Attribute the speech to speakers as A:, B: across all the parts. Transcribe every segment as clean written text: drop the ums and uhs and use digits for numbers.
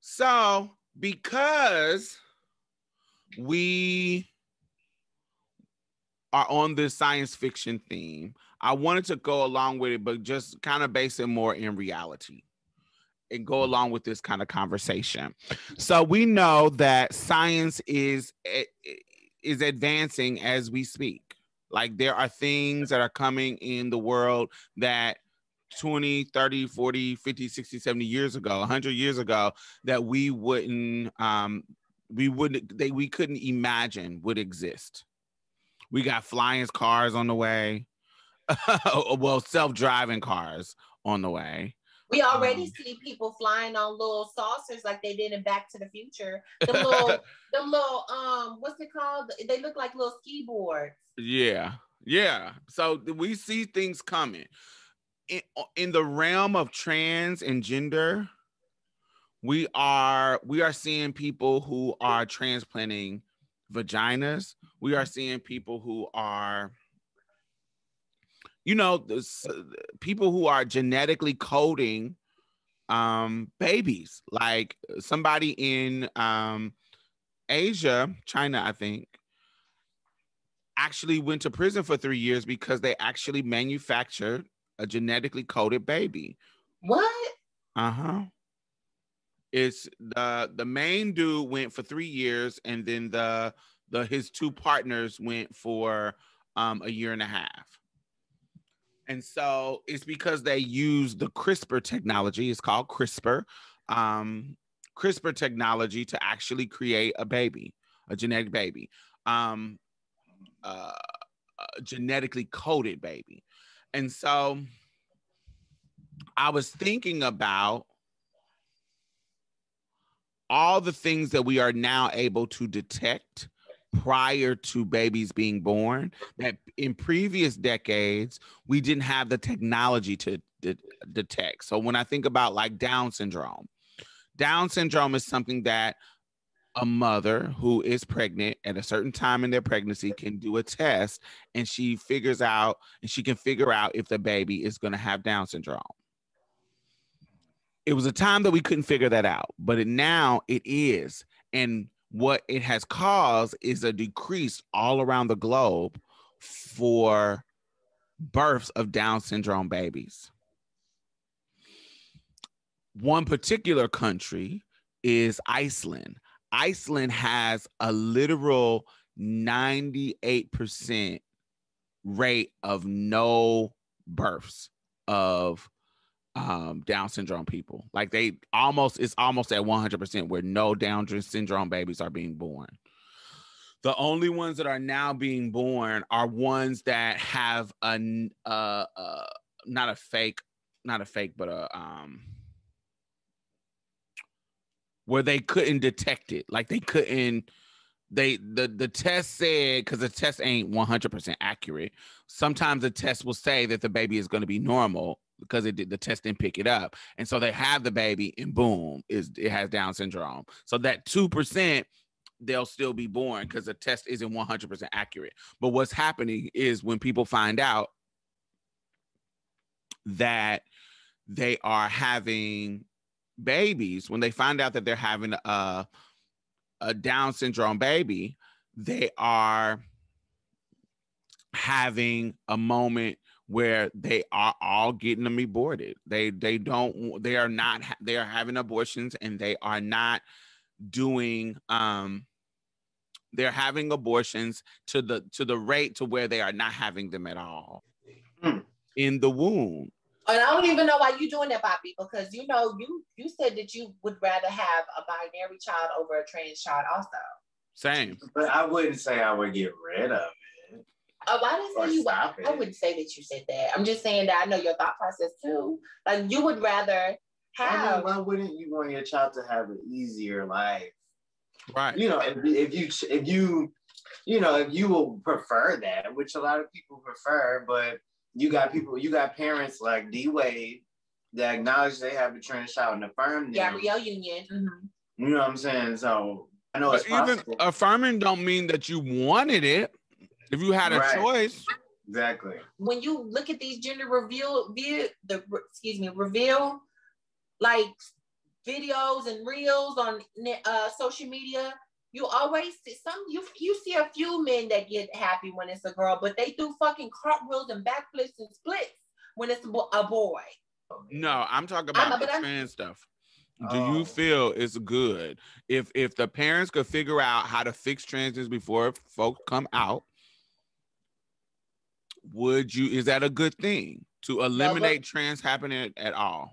A: So because we are on this science fiction theme, I wanted to go along with it, but just kind of base it more in reality and go along with this kind of conversation. So we know that science is advancing as we speak. Like there are things that are coming in the world that 20, 30, 40, 50, 60, 70 years ago, 100 years ago, that we couldn't imagine would exist. We got flying cars on the way. Well, self-driving cars on the way.
B: We already see people flying on little saucers like they did in Back to the Future. The little, what's it called? They look like little ski boards.
A: Yeah. So we see things coming. In the realm of trans and gender, we are seeing people who are transplanting vaginas. We are seeing people who are, people who are genetically coding babies. Like somebody in Asia, China, I think, actually went to prison for 3 years because they actually manufactured a genetically coded baby.
B: What?
A: It's the main dude went for 3 years, and then his two partners went for a year and a half. And so it's because they use the CRISPR technology. It's called CRISPR. CRISPR technology to actually create a baby, a genetic baby, a genetically coded baby. And so I was thinking about all the things that we are now able to detect prior to babies being born, that in previous decades, we didn't have the technology to detect. So when I think about like Down syndrome is something that a mother who is pregnant at a certain time in their pregnancy can do a test, and she can figure out if the baby is going to have Down syndrome. It was a time that we couldn't figure that out, but now it is. And what it has caused is a decrease all around the globe for births of Down syndrome babies. One particular country is Iceland. Iceland has a literal 98% rate of no births of Down syndrome people. Like it's almost at 100% where no Down syndrome babies are being born. The only ones that are now being born are ones that have where they couldn't detect it. Like they couldn't, the test said, because the test ain't 100% accurate. Sometimes the test will say that the baby is going to be normal because the test didn't pick it up. And so they have the baby and boom, it has Down syndrome. So that 2%, they'll still be born because the test isn't 100% accurate. But what's happening is when people find out that they are having babies, when they find out that they're having a Down syndrome baby, they are having a moment where they are all getting them aborted. They are having abortions, and they are not doing they're having abortions to the rate to where they are not having them at all in the womb.
B: And I don't even know why you're doing that, Poppy, because you said that you would rather have a binary child over a trans child also.
A: Same.
C: But I wouldn't say I would get rid of it.
B: Oh, I didn't say you would. I wouldn't say that you said that. I'm just saying that I know your thought process too. Like you would rather have.
C: I mean, why wouldn't you want your child to have an easier life?
A: Right.
C: If you will prefer that, which a lot of people prefer, but you got parents like D Wade that acknowledge they have a trans child and affirm them.
B: Gabrielle Union. Mm-hmm.
C: You know what I'm saying? So I know it's possible.
A: Even affirming don't mean that you wanted it. If you had a choice.
C: Exactly.
B: When you look at these gender reveal, like videos and reels on social media, you always see you see a few men that get happy when it's a girl, but they do fucking cartwheels and backflips and splits when it's a boy.
A: No, I'm talking about the trans stuff. Do you feel it's good if the parents could figure out how to fix transness before folks come out? Is that a good thing to eliminate trans happening at all?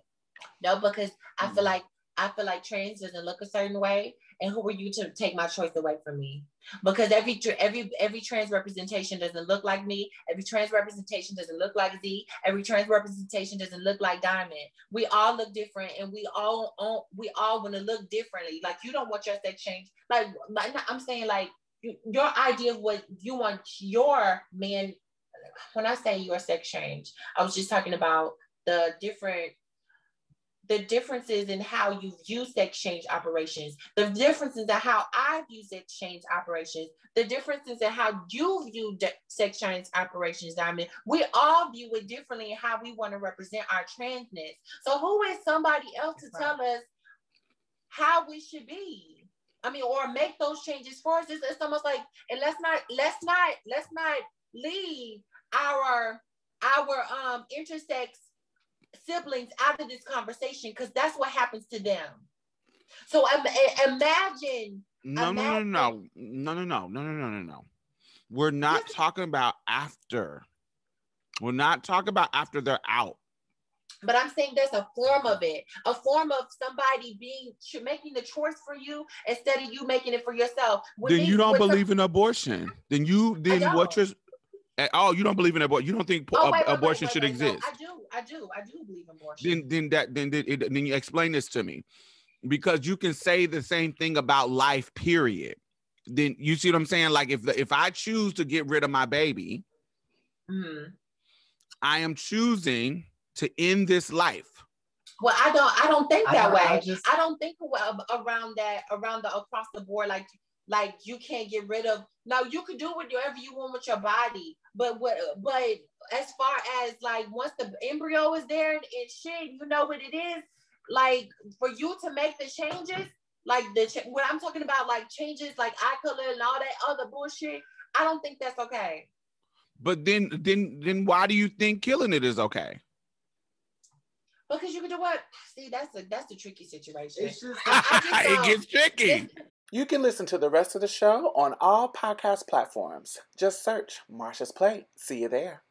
B: No, because I feel like trans doesn't look a certain way, and who are you to take my choice away from me? Because every trans representation doesn't look like me. Every trans representation doesn't look like Z. Every trans representation doesn't look like Diamond. We all look different, and we all want to look differently. Like, you don't want your sex change. Like I'm saying, like, your idea of what you want your man. When I say your sex change, I was just talking about the differences in how you view sex change operations, the differences in how I view sex change operations, the differences in how you view sex change operations, Diamond. We all view it differently in how we want to represent our transness. So who is somebody else to tell us how we should be? I mean, or make those changes for us. It's almost like, and let's not leave our intersex siblings out of this conversation, because that's what happens to them. So imagine.
A: No. We're not talking about after. We're not talking about after they're out.
B: But I'm saying there's a form of it, a form of somebody making the choice for you instead of you making it for yourself.
A: Then you don't believe in abortion. Oh, you don't believe in abortion. You don't think abortion should exist.
B: No, I do believe in abortion.
A: Then you explain this to me, because you can say the same thing about life, period. Then you see what I'm saying? Like, if I choose to get rid of my baby, I am choosing to end this life.
B: Well, I don't think that way. I don't think around the across the board, like you can't get rid of. Now, you could do whatever you want with your body, but as far as, like, once the embryo is there and shit, you know what it is. Like, for you to make the changes, like when I'm talking about, like, changes like eye color and all that other bullshit, I don't think that's okay.
A: But then why do you think killing it is okay?
B: Because you can do what? See, that's the tricky situation.
C: It's just,
A: it gets tricky.
D: You can listen to the rest of the show on all podcast platforms. Just search Marsha's Plate. See you there.